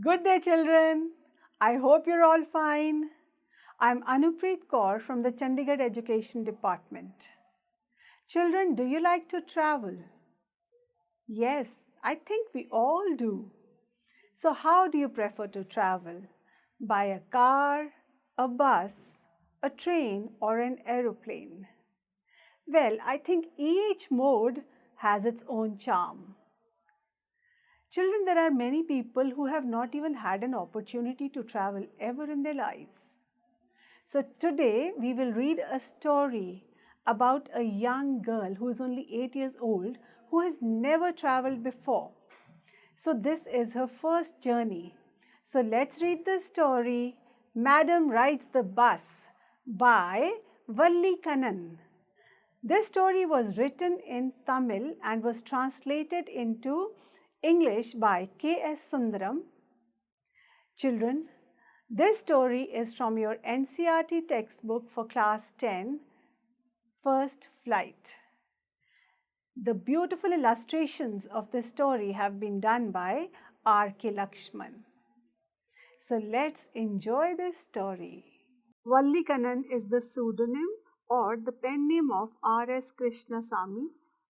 Good day, children. I hope you're all fine. I'm Anupreet Kaur from the Chandigarh Education Department. Children, do you like to travel? Yes, I think we all do. So, how do you prefer to travel? By a car, a bus, a train, or an aeroplane? Well, I think each mode has its own charm. Children, there are many people who have not even had an opportunity to travel ever in their lives. So today we will read a story about a young girl who is only 8 years old who has never traveled before. So this is her first journey. So let's read the story Madam Rides the Bus by Valli Kannan. This story was written in Tamil and was translated into English by K.S. Sundaram. Children, this story is from your NCERT textbook for class 10, First Flight. The beautiful illustrations of this story have been done by R.K. Lakshman. So let's enjoy this story. Valli Kannan is the pseudonym or the pen name of R.S. Krishnasamy,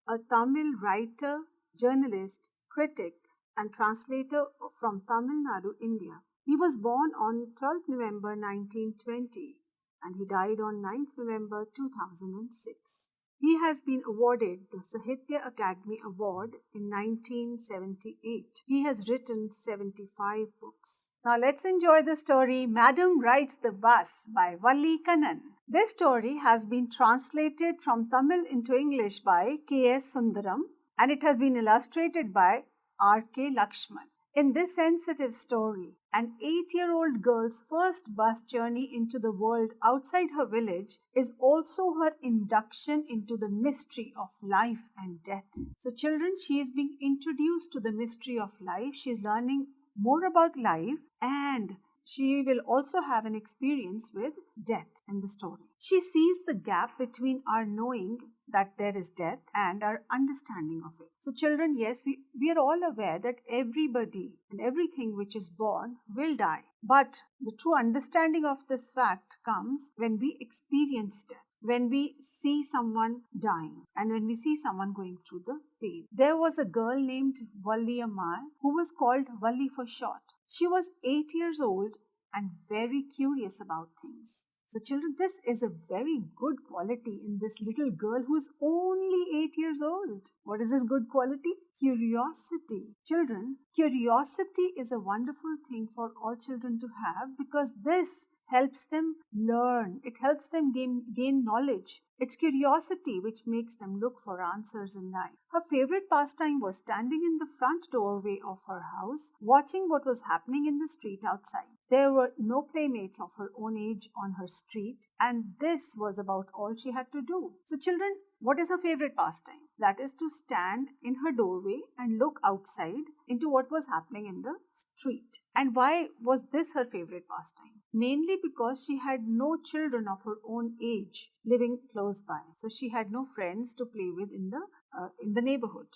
a Tamil writer, journalist, critic, and translator from Tamil Nadu, India. He was born on 12th November 1920 and he died on 9th November 2006. He has been awarded the Sahitya Akademi Award in 1978. He has written 75 books. Now let's enjoy the story Madam Rides the Bus by Valli Kannan. This story has been translated from Tamil into English by K.S. Sundaram and it has been illustrated by R.K. Lakshman. In this sensitive story, an 8-year-old girl's first bus journey into the world outside her village is also her induction into the mystery of life and death. So children, she is being introduced to the mystery of life. She is learning more about life and she will also have an experience with death in the story. She sees the gap between our knowing that there is death and our understanding of it. So children, yes, we are all aware that everybody and everything which is born will die. But the true understanding of this fact comes when we experience death, when we see someone dying and when we see someone going through the pain. There was a girl named Valli Ammal who was called Valli for short. She was 8 years old and very curious about things. So children, this is a very good quality in this little girl who is only 8 years old. What is this good quality? Curiosity. Children, curiosity is a wonderful thing for all children to have because this helps them learn. It helps them gain knowledge. It's curiosity which makes them look for answers in life. Her favorite pastime was standing in the front doorway of her house, watching what was happening in the street outside. There were no playmates of her own age on her street, and this was about all she had to do. So children, what is her favorite pastime? That is to stand in her doorway and look outside into what was happening in the street. And why was this her favorite pastime? Mainly because she had no children of her own age living close by. So she had no friends to play with in the neighborhood.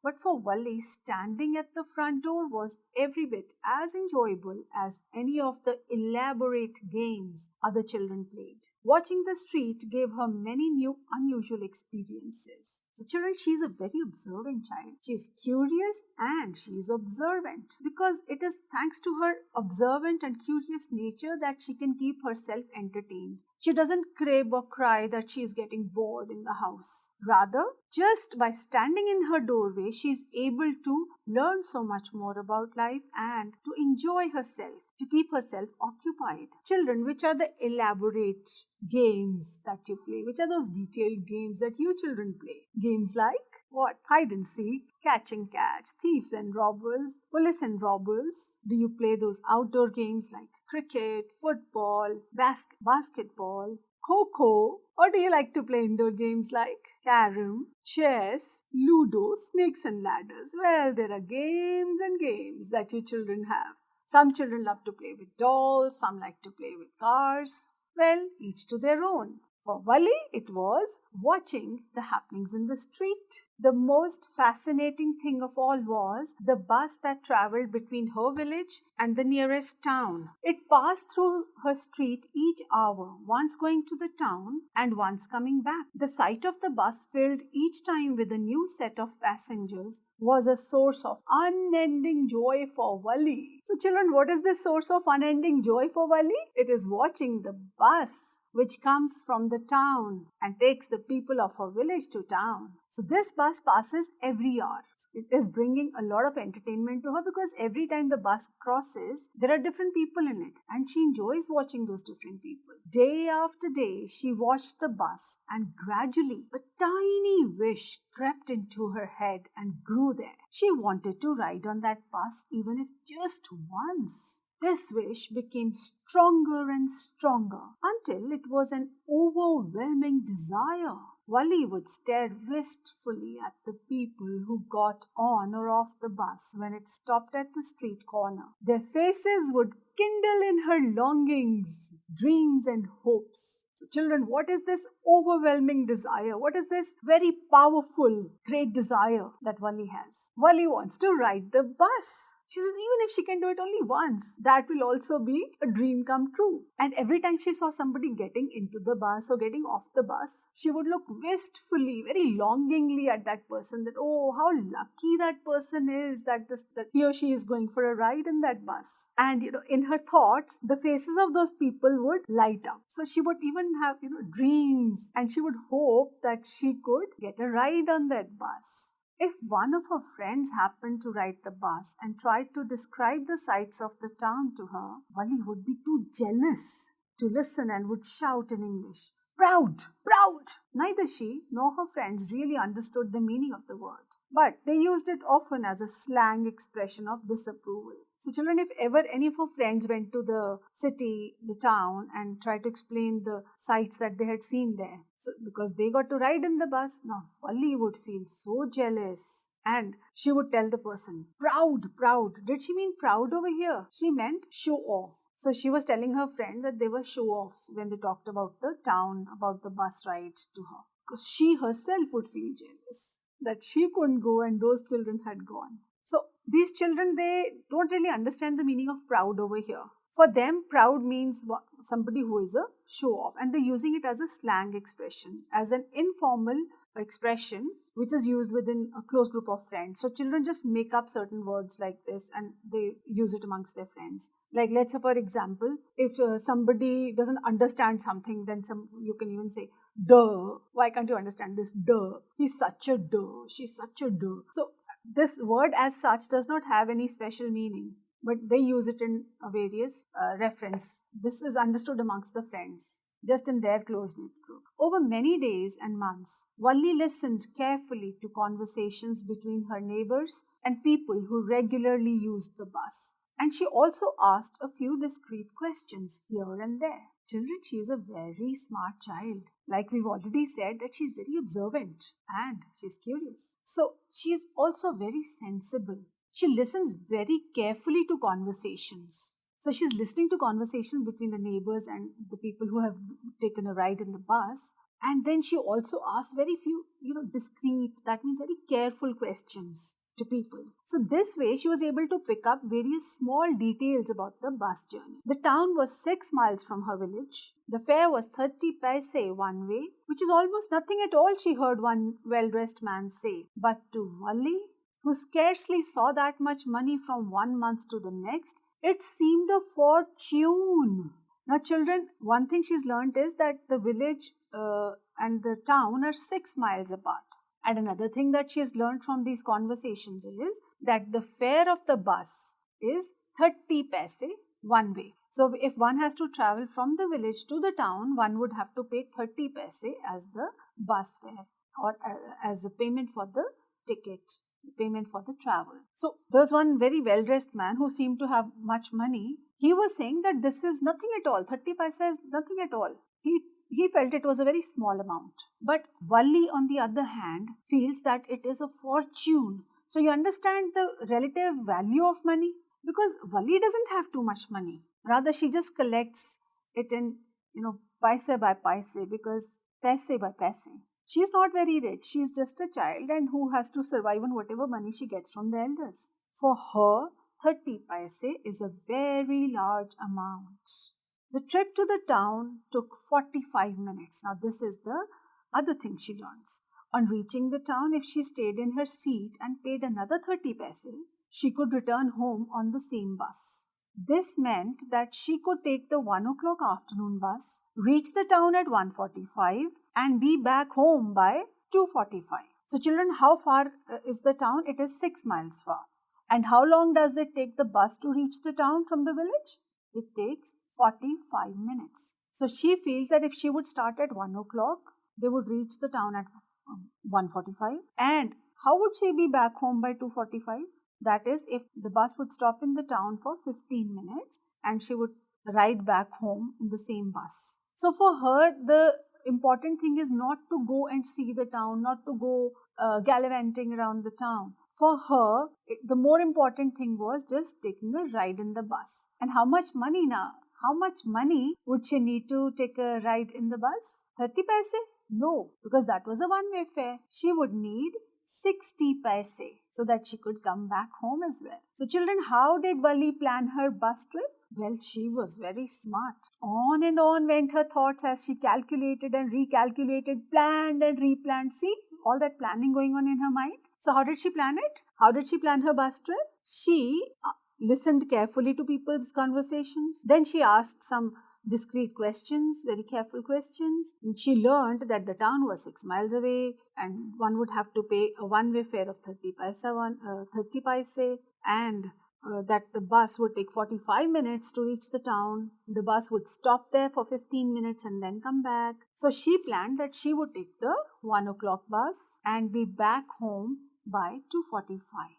But for Valli, standing at the front door was every bit as enjoyable as any of the elaborate games other children played. Watching the street gave her many new unusual experiences. So children, she is a very observant child. She is curious and she is observant because it is thanks to her observant and curious nature that she can keep herself entertained. She doesn't crib or cry that she is getting bored in the house. Rather, just by standing in her doorway, she is able to learn so much more about life and to enjoy herself, to keep herself occupied. Children, which are the elaborate games that you play? Which are those detailed games that you children play? Games like what? Hide and seek, catch and catch, thieves and robbers, police and robbers. Do you play those outdoor games like cricket, football, basketball, kho-kho? Or do you like to play indoor games like carom, chess, ludo, snakes and ladders? Well, there are games and games that you children have. Some children love to play with dolls, some like to play with cars. Well, each to their own. For Valli, it was watching the happenings in the street. The most fascinating thing of all was the bus that traveled between her village and the nearest town. It passed through her street each hour, once going to the town and once coming back. The sight of the bus filled each time with a new set of passengers was a source of unending joy for Wali. So children, what is this source of unending joy for Wali? It is watching the bus which comes from the town and takes the people of her village to town. So this bus passes every hour. It is bringing a lot of entertainment to her because every time the bus crosses, there are different people in it and she enjoys watching those different people. Day after day, she watched the bus and gradually a tiny wish crept into her head and grew there. She wanted to ride on that bus even if just once. This wish became stronger and stronger until it was an overwhelming desire. Wali would stare wistfully at the people who got on or off the bus when it stopped at the street corner. Their faces would kindle in her longings, dreams, and hopes. So, children, what is this overwhelming desire? What is this very powerful, great desire that Wali has? Wali wants to ride the bus. She says even if she can do it only once, that will also be a dream come true. And every time she saw somebody getting into the bus or getting off the bus, she would look wistfully, very longingly at that person that, oh, how lucky that person is that he or she is going for a ride in that bus. And, in her thoughts, the faces of those people would light up. So she would even have, dreams and she would hope that she could get a ride on that bus. If one of her friends happened to ride the bus and tried to describe the sights of the town to her, Wali would be too jealous to listen and would shout in English, "Proud! Proud!" Neither she nor her friends really understood the meaning of the word, but they used it often as a slang expression of disapproval. So children, if ever any of her friends went to the city, the town, and tried to explain the sights that they had seen there, so because they got to ride in the bus, now Wali would feel so jealous. And she would tell the person, "Proud, proud." Did she mean proud over here? She meant show off. So she was telling her friend that they were show-offs when they talked about the town, about the bus ride to her. Because she herself would feel jealous that she couldn't go and those children had gone. So these children, they don't really understand the meaning of proud over here. For them, proud means somebody who is a show-off, and they're using it as a slang expression, as an informal expression which is used within a close group of friends. So children just make up certain words like this and they use it amongst their friends. Like, let's say for example, if somebody doesn't understand something, then you can even say, "Duh, why can't you understand this? Duh, he's such a duh, she's such a duh." So this word as such does not have any special meaning, but they use it in a various reference. This is understood amongst the friends, just in their close-knit group. Over many days and months, Wali listened carefully to conversations between her neighbors and people who regularly used the bus. And she also asked a few discreet questions here and there. Children, she is a very smart child. Like we've already said, that she's very observant and she's curious. So she is also very sensible. She listens very carefully to conversations. So she's listening to conversations between the neighbors and the people who have taken a ride in the bus. And then she also asks very few, discreet, that means very careful questions to people. So this way she was able to pick up various small details about the bus journey. The town was 6 miles from her village. The fare was 30 paise one way, which is almost nothing at all, she heard one well-dressed man say. But to Wali, who scarcely saw that much money from one month to the next, it seemed a fortune. Now children, one thing she's learnt is that the village and the town are 6 miles apart. And another thing that she has learned from these conversations is that the fare of the bus is 30 paise one way. So if one has to travel from the village to the town, one would have to pay 30 paise as the bus fare or as a payment for the ticket, payment for the travel. So there's one very well-dressed man who seemed to have much money. He was saying that this is nothing at all. 30 paise is nothing at all. He felt it was a very small amount. But Wali, on the other hand, feels that it is a fortune. So you understand the relative value of money? Because Wali doesn't have too much money. Rather, she just collects it in, paise by paise, because paise by paise. She's not very rich. She's just a child and who has to survive on whatever money she gets from the elders. For her, 30 paise is a very large amount. The trip to the town took 45 minutes. Now, this is the other thing she learns. On reaching the town, if she stayed in her seat and paid another 30 paise, she could return home on the same bus. This meant that she could take the 1 o'clock afternoon bus, reach the town at 1:45 and be back home by 2:45. So children, how far is the town? It is 6 miles far. And how long does it take the bus to reach the town from the village? It takes 45 minutes. So she feels that if she would start at 1 o'clock, they would reach the town at 1:45. And how would she be back home by 2:45? That is, if the bus would stop in the town for 15 minutes and she would ride back home in the same bus. So for her, the important thing is not to go and see the town, not to go gallivanting around the town. For her, the more important thing was just taking a ride in the bus. And how much money now? How much money would she need to take a ride in the bus? 30 paise? No, because that was a one-way fare. She would need 60 paise so that she could come back home as well. So children, how did Valli plan her bus trip? Well, she was very smart. On and on went her thoughts as she calculated and recalculated, planned and replanned. See, all that planning going on in her mind. So how did she plan it? How did she plan her bus trip? She listened carefully to people's conversations. Then she asked some discreet questions, very careful questions. And she learned that the town was 6 miles away and one would have to pay a one-way fare of 30 paise and that the bus would take 45 minutes to reach the town. The bus would stop there for 15 minutes and then come back. So she planned that she would take the 1 o'clock bus and be back home by 2:45.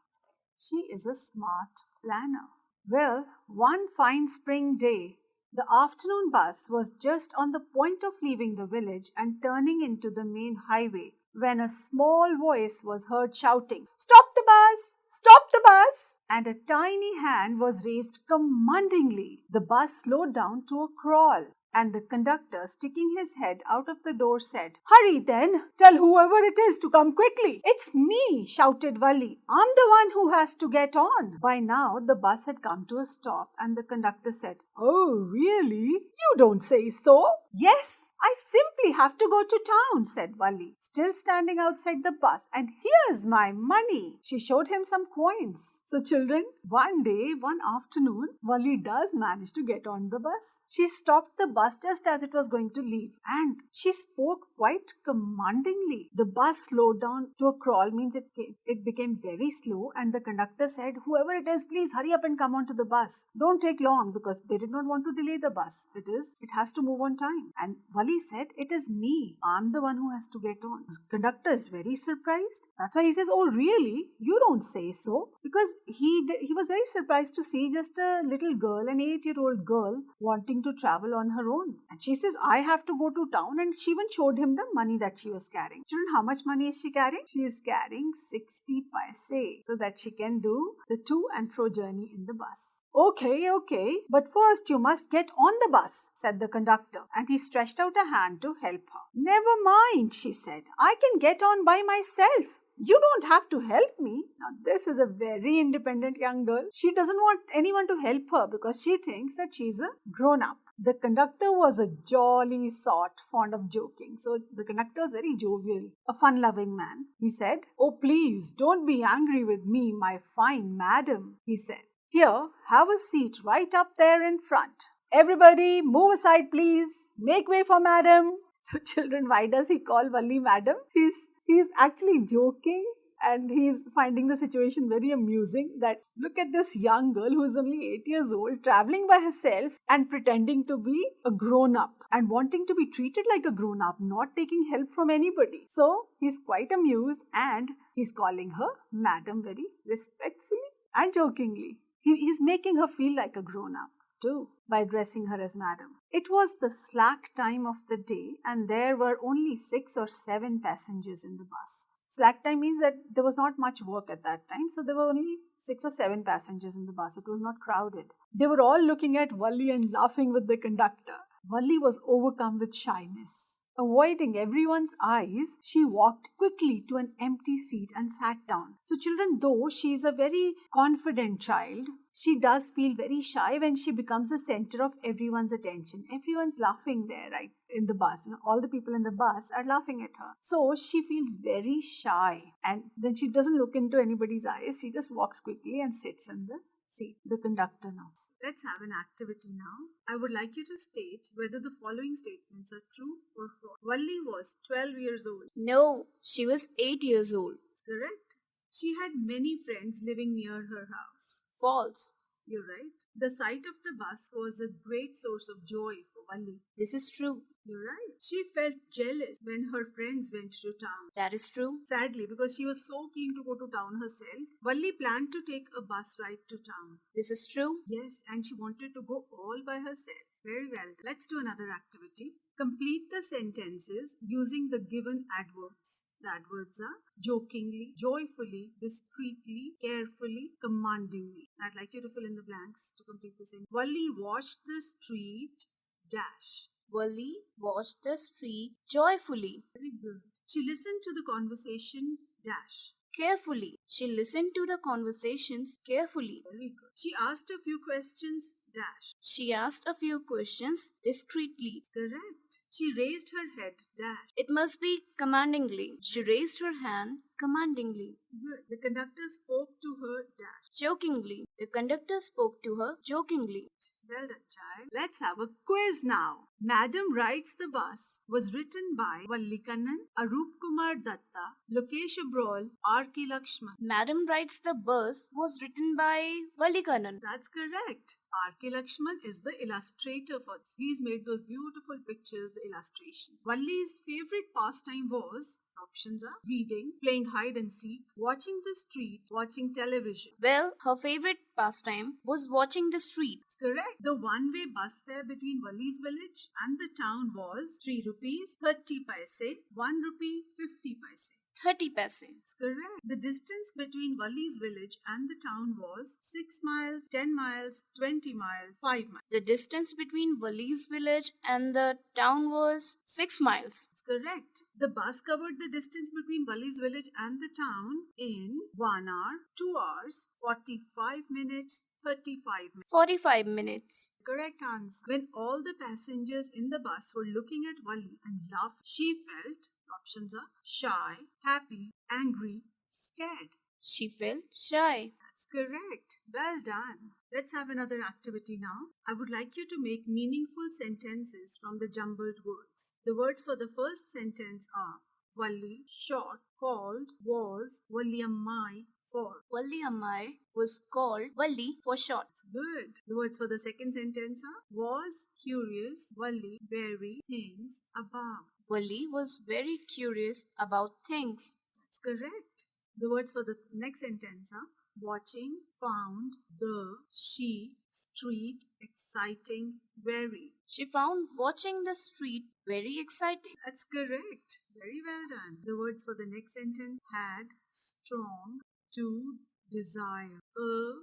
She is a smart planner. Well, one fine spring day, the afternoon bus was just on the point of leaving the village and turning into the main highway when a small voice was heard shouting, "Stop the bus! Stop the bus!" And a tiny hand was raised commandingly. The bus slowed down to a crawl, and the conductor, sticking his head out of the door, said, "Hurry then! Tell whoever it is to come quickly." "It's me!" shouted Valli. "I'm the one who has to get on." By now, the bus had come to a stop, and the conductor said, "Oh, really? You don't say so?" "Yes, I simply have to go to town," said Valli, still standing outside the bus, "and here's my money." She showed him some coins. So children, one day, one afternoon, Valli does manage to get on the bus. She stopped the bus just as it was going to leave and she spoke quite commandingly. The bus slowed down to a crawl, means it became very slow, and the conductor said, "Whoever it is, please hurry up and come onto the bus. Don't take long," because they did not want to delay the bus. It has to move on time. And Valli said, "It is me. I'm the one who has to get on." The conductor is very surprised. That's why he says, "Oh, really? You don't say so." Because he was very surprised to see just a little girl, an 8-year-old girl, wanting to travel on her own. And she says, "I have to go to town," and she even showed him the money that she was carrying. Children, how much money is she carrying? She is carrying 60 paise so that she can do the to and fro journey in the bus. Okay, but first you must get on the bus," said the conductor, and he stretched out a hand to help her. "Never mind," she said. "I can get on by myself. You don't have to help me." Now, this is a very independent young girl. She doesn't want anyone to help her because she thinks that she's a grown-up. The conductor was a jolly sort, fond of joking. So the conductor was very jovial, a fun-loving man. He said, "Oh, please, don't be angry with me, my fine madam," he said. "Here, have a seat right up there in front. Everybody, move aside, please. Make way for madam." So children, why does he call Valli madam? He's actually joking and he's finding the situation very amusing that look at this young girl who is only 8 years old traveling by herself and pretending to be a grown-up and wanting to be treated like a grown-up, not taking help from anybody. So he's quite amused and he's calling her madam very respectfully and jokingly. He's making her feel like a grown-up too by addressing her as madam. It was the slack time of the day and there were only 6 or 7 passengers in the bus. Slack time means that there was not much work at that time, so there were only 6 or 7 passengers in the bus. It was not crowded. They were all looking at Valli and laughing with the conductor. Valli was overcome with shyness. Avoiding everyone's eyes, she walked quickly to an empty seat and sat down. So, children, though she is a very confident child, she does feel very shy when she becomes the center of everyone's attention. Everyone's laughing there, right, in the bus. All the people in the bus are laughing at her. So, she feels very shy. And then she doesn't look into anybody's eyes. She just walks quickly and sits in the seat. The conductor now. Let's have an activity now. I would like you to state whether the following statements are true or false. Valli was 12 years old. No, she was 8 years old. Correct. She had many friends living near her house. False. You're right. The sight of the bus was a great source of joy for Valli. This is true. You're right. She felt jealous when her friends went to town. That is true. Sadly, because she was so keen to go to town herself, Valli planned to take a bus ride to town. This is true. Yes, and she wanted to go all by herself. Very well. Let's do another activity. Complete the sentences using the given adverbs. The adverbs are jokingly, joyfully, discreetly, carefully, commandingly. I'd like you to fill in the blanks to complete the sentence. Valli watched the street dash. Valli watched the street joyfully. Very good. She listened to the conversation dash. Carefully. She listened to the conversations carefully. Very good. She asked a few questions dash. She asked a few questions discreetly. Correct. She raised her head dash. It must be commandingly. She raised her hand commandingly. Good. The conductor spoke to her dash. Jokingly. The conductor spoke to her jokingly. Well done, child. Let's have a quiz now. Madam Rides the Bus was written by Valli Kannan, Arup Kumar Datta, Lokesh Abrol, R.K. Lakshman. Madam Rides the Bus was written by Valli Kannan. That's correct. R.K. Lakshman is the illustrator for this. He's made those beautiful pictures, the illustration. Valli's favorite pastime was, options are reading, playing hide and seek, watching the street, watching television. Well, her favorite pastime was watching the street. That's correct. The one-way bus fare between Valli's village and the town was 3 rupees 30 paise, 1 rupee 50 paise. 30 paise. That's correct. The distance between Valli's village and the town was 6 miles, 10 miles, 20 miles, 5 miles. The distance between Valli's village and the town was 6 miles. That's correct. The bus covered the distance between Valli's village and the town in 1 hour, 2 hours, 45 minutes, 35 minutes. 45 minutes. Correct answer. When all the passengers in the bus were looking at Valli and laughed, she felt, options are shy, happy, angry, scared. She felt shy. That's correct. Well done. Let's have another activity now. I would like you to make meaningful sentences from the jumbled words. The words for the first sentence are Valli, short, called, was, Valliammai, for. Valliammai was called Valli for short. Good. The words for the second sentence are was, curious, Valli, very, things, about. Valli was very curious about things. That's correct. The words for the next sentence are watching, found, the, she, street, exciting, very. She found watching the street very exciting. That's correct. Very well done. The words for the next sentence had, strong, to, desire,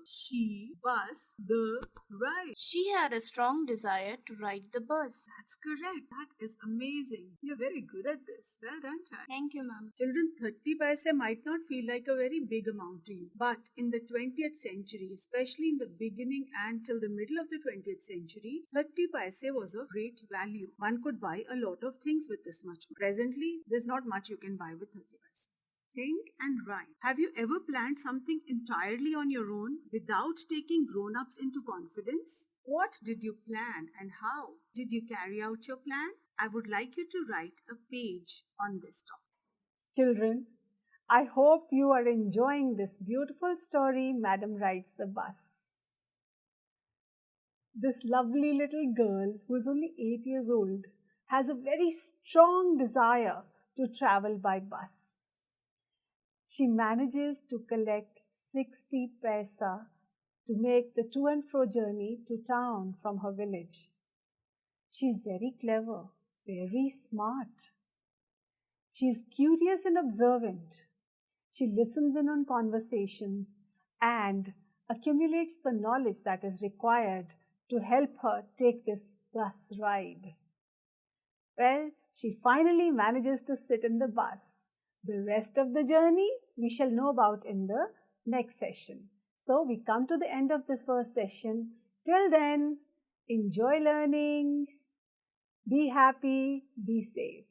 she, bus, the, ride. She had a strong desire to ride the bus. That's correct. That is amazing. You're very good at this. Well done, child. Thank you, ma'am. Children, 30 paise might not feel like a very big amount to you. But in the 20th century, especially in the beginning and till the middle of the 20th century, 30 paise was of great value. One could buy a lot of things with this much. Presently, there's not much you can buy with 30 paise. Think and write. Have you ever planned something entirely on your own without taking grown-ups into confidence? What did you plan and how? Did you carry out your plan? I would like you to write a page on this topic. Children, I hope you are enjoying this beautiful story, Madam Rides the Bus. This lovely little girl, who is only 8 years old, has a very strong desire to travel by bus. She manages to collect 60 paisa to make the to and fro journey to town from her village. She is very clever, very smart. She is curious and observant. She listens in on conversations and accumulates the knowledge that is required to help her take this bus ride. Well, she finally manages to sit in the bus. The rest of the journey we shall know about in the next session. So we come to the end of this first session. Till then, enjoy learning, be happy, be safe.